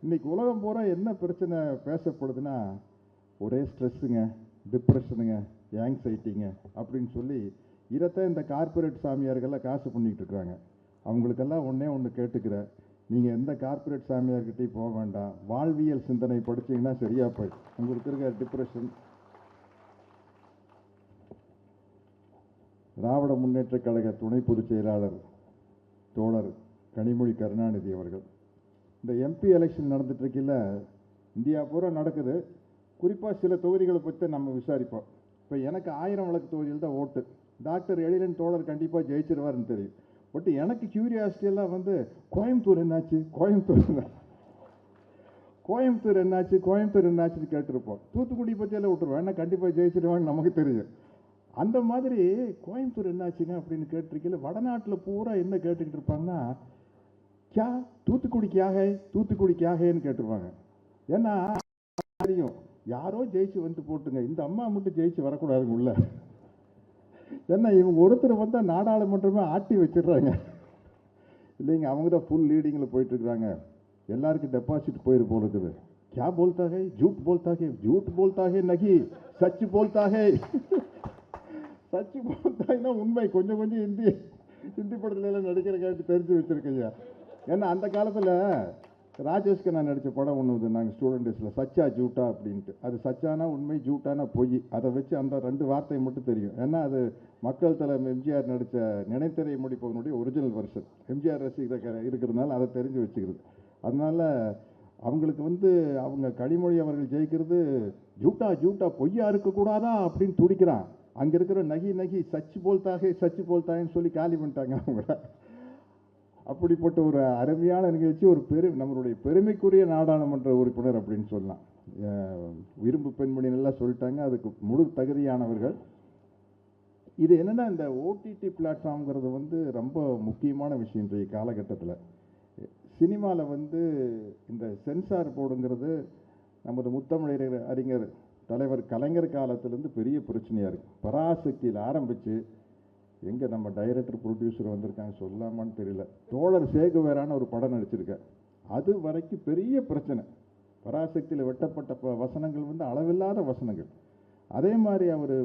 இன்னைக்கு உலகம் பூரா என்ன பிரச்சனை பேசப்படுதுன்னா ஒரே ஸ்ட்ரெஸ்ஸுங்க, டிப்ரெஷனுங்க, ஆங்ஸைட்டிங்க அப்படின்னு சொல்லி இதைத்தான் இந்த கார்ப்பரேட் சாமியார்கள்லாம் காசு பண்ணிகிட்டு இருக்கிறாங்க. அவங்களுக்கெல்லாம் ஒன்று கேட்டுக்கிறேன், நீங்கள் எந்த கார்ப்பரேட் சாமியார்கிட்டையும் போக வேண்டாம். வாழ்வியல் சிந்தனை படித்தீங்கன்னா சரியாக போய் உங்களுக்கு இருக்கிற டிப்ரெஷன். திராவிட முன்னேற்றக் கழக துணை பொதுச் செயலாளர் தோழர் கனிமொழி கருணாநிதி அவர்கள் இந்த எம்பி எலெக்ஷன் நடந்துட்டு இருக்கையில் இந்தியா பூரா நடக்குது. குறிப்பாக சில தொகுதிகளை பற்றி நம்ம விசாரிப்போம். இப்போ எனக்கு 1000 விளக்கு தொகுதியில் தான் ஓட்டு. டாக்டர் எழிலன் தோழர் கண்டிப்பாக ஜெயிச்சிருவாருன்னு தெரியும். பட் எனக்கு கியூரியாசிட்டியெல்லாம் வந்து கோயம்புத்தூர் என்னாச்சு, கோயம்புத்தூர் என்னாச்சுன்னு கேட்டிருப்போம். தூத்துக்குடி பற்றியெல்லாம் விட்டுருவோம், ஏன்னா கண்டிப்பாக ஜெயிச்சிருவான்னு நமக்கு தெரியும். அந்த மாதிரி கோயம்புத்தூர் என்னாச்சுங்க அப்படின்னு கேட்டிருக்கையில் வடநாட்டில் பூரா என்ன கேட்டுக்கிட்டு இருப்பாங்கன்னா, கியா தூத்துக்குடி கியாகன்னு கேட்டுருவாங்க. ஏன்னா தெரியும் யாரோ ஜெயிச்சு வந்து போட்டுங்க, இந்த அம்மா மட்டும் ஜெயிச்சு வரக்கூடாதுங்க உள்ள. ஏன்னா இவங்க ஒருத்தர் வந்தால் நாடாளுமன்றமே ஆட்டி வச்சிடுறாங்க இல்லைங்க. அவங்க தான் ஃபுல் லீடிங்கில் போயிட்டு இருக்கிறாங்க. எல்லாருக்கும் டெபாசிட் போயிரு போல இருக்குது. क्या बोलता है, झूठ बोलता है नहीं सच बोलता है. சச் போல்தாய்னா உண்மை. கொஞ்சம் ஹிந்தி படத்துல எல்லாம் நடிக்கிற கேட்டு தெரிஞ்சு வச்சிருக்கையா. ஏன்னா அந்த காலத்தில் ராஜேஷ்க்கு நான் நடித்த படம் ஒன்று நாங்கள் ஸ்டூடெண்ட் டேஸில், சச்சா ஜூட்டா அப்படின்ட்டு. அது சச்சானா உண்மை, ஜூட்டானா பொய். அதை வச்சு அந்த 2 வார்த்தையை மட்டும் தெரியும். ஏன்னா அது மக்கள் தலைவர் எம்ஜிஆர் நடித்த நினைத்திரை முடிப்பவனுடைய ஒரிஜினல் வெர்ஷன். எம்ஜிஆர் ரசிகர் இருக்கிறதுனால அதை தெரிஞ்சு வச்சுக்கிறது. அதனால அவங்களுக்கு வந்து அவங்க கனிமொழி அவர்கள் ஜெயிக்கிறது ஜூட்டா பொய்யா இருக்கக்கூடாதா அப்படின்னு துடிக்கிறான். அங்கே இருக்கிற நகி சச்சு போல்தாகன்னு சொல்லி காலி பண்ணிட்டாங்க அவங்க. அப்படிப்பட்ட ஒரு அருமையான நிகழ்ச்சி, ஒரு நம்மளுடைய பெருமைக்குரிய நாடாளுமன்ற உறுப்பினர் அப்படின்னு சொல்லலாம். இரும்பு பெண்மணி நல்லா சொல்லிட்டாங்க, அதுக்கு முழு தகுதியானவர்கள். இது என்னென்னா, இந்த ஓடிடி பிளாட்ஃபார்ம்ங்கிறது வந்து ரொம்ப முக்கியமான விஷயம் இன்றைய காலகட்டத்தில். சினிமாவில் வந்து இந்த சென்சார் போர்டுங்கிறது நமது முத்தமிழ் அறிஞர் தலைவர் கலைஞர் காலத்திலேருந்து பெரிய பிரச்சனையாக இருக்குது. பராசக்தியில் ஆரம்பித்து எங்கே நம்ம டைரக்டர் ப்ரொடியூசர் வந்திருக்காங்க சொல்லாமான்னு தெரியல, தோழர் சேகுவேரான ஒரு படம் நடிச்சிருக்கேன். அது வரைக்கும் பெரிய பிரச்சனை. பராசக்தியில் வெட்டப்பட்ட வசனங்கள் வந்து அளவில்லாத வசனங்கள். அதே மாதிரி அவர்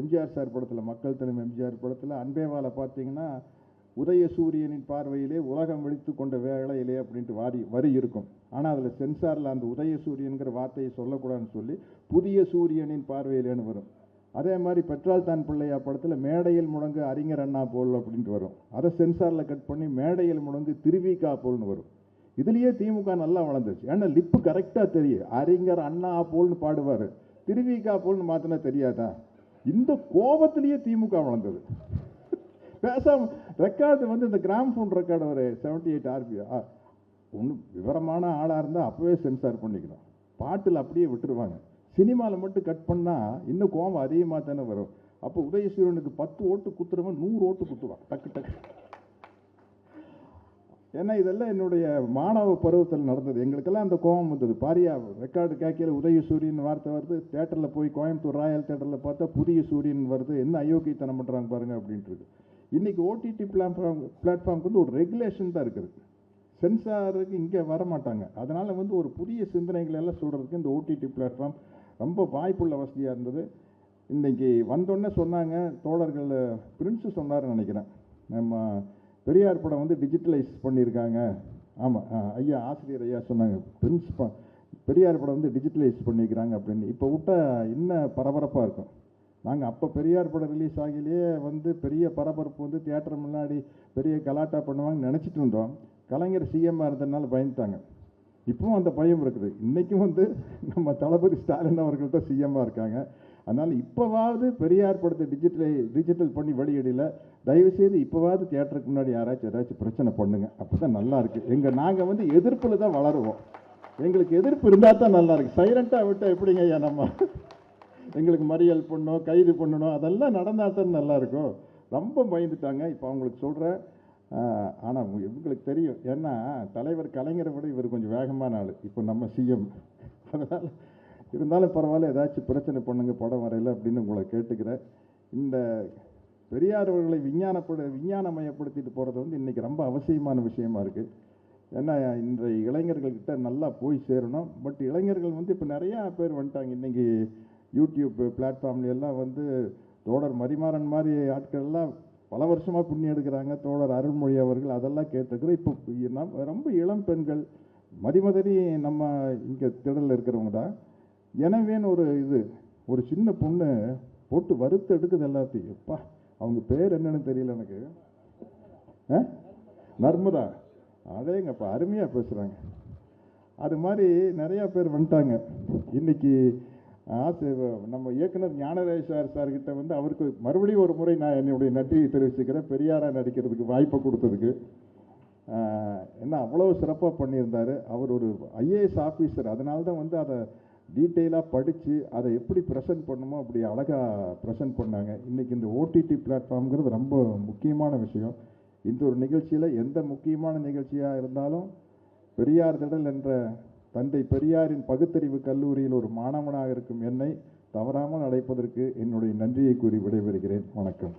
எம்ஜிஆர் சார் படத்தில், மக்கள் தலைமை எம்ஜிஆர் படத்தில் அன்பேவாலை பார்த்தீங்கன்னா, உதயசூரியனின் பார்வையிலே உலகம் விழித்து கொண்ட வேளையிலே அப்படின்ட்டு வரி இருக்கும். ஆனால் அதில் சென்சாரில் அந்த உதயசூரியன்கிற வார்த்தையை சொல்லக்கூடாதுன்னு சொல்லி புதிய சூரியனின் பார்வையிலேன்னு வரும். அதே மாதிரி பெட்ரால் தான் பிள்ளையா படத்தில் மேடையில் முழங்கு அறிஞர் அண்ணா போல் அப்படின்ட்டு வரும். அதை சென்சாரில் கட் பண்ணி மேடையில் முழங்கு திருவிகா போல்னு வரும். இதுலேயே திமுக நல்லா வளர்ந்துருச்சு. ஏன்னா லிப்பு கரெக்டாக தெரியும். அறிஞர் அண்ணா போல்னு பாடுவார், திருவிகா போல்னு மாற்றினா தெரியாதா? இந்த கோபத்திலேயே திமுக வளர்ந்தது. பேசாம ரெக்கார்டு வந்து இந்த கிராம்ஃபோன் ரெக்கார்டு ஒரு 78 RPM ஒன்றும் விவரமான ஆளாக இருந்தால் அப்போவே சென்சார் பண்ணிக்கணும். பாட்டில் அப்படியே விட்டுருவாங்க. சினிமாவில் மட்டும் கட் பண்ணால் இன்னும் கோபம் அதிகமாக தானே வரும். அப்போ உதயசூரியனுக்கு 10 ஓட்டு குத்துறவன் 100 ஓட்டு குத்துவான் டக்கு. ஏன்னா இதெல்லாம் என்னுடைய மாணவ பருவத்தில் நடந்தது. எங்களுக்கெல்லாம் அந்த கோபம் வந்தது. பாரியா ரெக்கார்டு கேட்கல உதயசூரியன் வார்த்தை வருது, தேட்டரில் போய் கோயம்புத்தூர் ராயல் தேட்டரில் பார்த்தா புதிய சூரியன் வருது, என்ன அயோக்கியத்தனம் பண்ணுறாங்க பாருங்க அப்படின்ட்டு. இன்றைக்கி ஓடிடி பிளாட்ஃபார்முக்கு வந்து ஒரு ரெகுலேஷன் தான் இருக்குது. சென்சாருக்கு இங்கே வரமாட்டாங்க. அதனால் வந்து ஒரு புதிய சிந்தனைகள் எல்லாம் சொல்கிறதுக்கு இந்த ஓடிடி பிளாட்ஃபார்ம் ரொம்ப வாய்ப்புள்ள வசதியாக இருந்தது. இன்றைக்கி வந்தோடனே சொன்னாங்க தோழர்கள், பிரின்ஸு சொன்னார்னு நினைக்கிறேன், நம்ம பெரியார் படம் வந்து டிஜிட்டலைஸ் பண்ணியிருக்காங்க. ஆமாம், ஐயா ஆசிரியர் ஐயா சொன்னாங்க, பெரியார் படம் வந்து டிஜிட்டலைஸ் பண்ணியிருக்கிறாங்க அப்படின்னு. இப்போ விட்டால் இன்னும் பரபரப்பாக இருக்கும். நாங்கள் அப்போ பெரியார் படம் ரிலீஸ் ஆகிலேயே வந்து பெரிய பரபரப்பு வந்து தியேட்டர் முன்னாடி பெரிய கலாட்டா பண்ணுவாங்கன்னு நினச்சிட்டு இருந்தோம். கலைஞர் சிஎம்மாக இருந்ததுனால பயந்துட்டாங்க. இப்பவும் அந்த பயம் இருக்குது. இன்றைக்கும் வந்து நம்ம தளபதி ஸ்டாலின் அவர்கள் தான் சிஎம்மாக இருக்காங்க. அதனால் இப்போவாவது பெரியார் படத்தை டிஜிட்டல் பண்ணி வெளியிடல. தயவுசெய்து இப்போவாவது தியேட்டருக்கு முன்னாடி ஏதாச்சும் பிரச்சனை பண்ணுங்க. அப்போ தான் நல்லா இருக்குது. நாங்கள் வந்து எதிர்ப்பில் தான் வளருவோம். எங்களுக்கு எதிர்ப்பு இருந்தால் தான் நல்லா இருக்குது. சைலண்ட்டாக விட்டால் எப்படிங்க ஐயா நம்ம எங்களுக்கு மறியல் பண்ணணும், கைது பண்ணணும், அதெல்லாம் நடந்தால் தான் நல்லாயிருக்கும். ரொம்ப பயந்துட்டாங்க. இப்போ அவங்களுக்கு சொல்கிறேன். ஆனால் இவங்களுக்கு தெரியும், ஏன்னா தலைவர் கலைஞரை விட இவர் கொஞ்சம் வேகமான ஆள். இப்போ நம்ம சிஎம். அதனால் இருந்தாலும் பரவாயில்ல, ஏதாச்சும் பிரச்சனை பண்ணுங்க படம் வரையில் அப்படின்னு உங்களை கேட்டுக்கிறேன். இந்த பெரியார் அவர்களை விஞ்ஞானமயப்படுத்திட்டு போகிறது வந்து இன்றைக்கி ரொம்ப அவசியமான விஷயமா இருக்குது. ஏன்னா இன்றைய இளைஞர்கள்கிட்ட நல்லா போய் சேரணும். பட் இளைஞர்கள் வந்து இப்போ நிறையா பேர் வந்துட்டாங்க. இன்றைக்கி யூடியூப் பிளாட்ஃபார்ம்ல எல்லாம் வந்து தோழர் மரிமாறன் மாதிரி ஆட்கள் எல்லாம் பல வருஷமாக புண்ணி எடுக்கிறாங்க. தோழர் அருள்மொழி அவர்கள் அதெல்லாம் கேட்டுக்கிறோம். இப்போ ரொம்ப இளம் பெண்கள் மதிமதனி நம்ம இங்கே திடலில் இருக்கிறவங்க தான். எனவேன்னு ஒரு சின்ன பொண்ணு போட்டு வறுத்து எடுக்குது எல்லாத்தையும். எப்பா அவங்க பேர் என்னன்னு தெரியல எனக்கு. நர்மதா, அதேங்கப்பா அருமையாக பேசுகிறாங்க. அது மாதிரி நிறையா பேர் வந்துட்டாங்க. இன்னைக்கு நம்ம இயக்குனர் ஞானராஜ் சார்கிட்ட வந்து அவருக்கு மறுபடியும் ஒரு முறை நான் என்னுடைய நன்றியை தெரிவிச்சுக்கிறேன். பெரியாரா நடிக்கிறதுக்கு வாய்ப்பை கொடுத்ததுக்கு. என்ன அவ்வளோ சிறப்பாக பண்ணியிருந்தார். அவர் ஒரு ஐஏஎஸ் ஆஃபீஸர். அதனால தான் வந்து அதை டீட்டெயிலாக படித்து அதை எப்படி ப்ரெசென்ட் பண்ணுமோ அப்படி அழகாக ப்ரெசென்ட் பண்ணாங்க. இன்றைக்கி இந்த ஓடிடி பிளாட்ஃபார்ம்ங்கிறது ரொம்ப முக்கியமான விஷயம். இந்த ஒரு நிகழ்ச்சியில் எந்த முக்கியமான நிகழ்ச்சியாக இருந்தாலும் பெரியார் திடல் என்ற தந்தை பெரியாரின் பகுத்தறிவு கல்லூரியில் ஒரு மாணவனாக இருக்கும் என்னை தவறாமல் அழைப்பதற்கு என்னுடைய நன்றியை கூறி விடைபெறுகிறேன். வணக்கம்.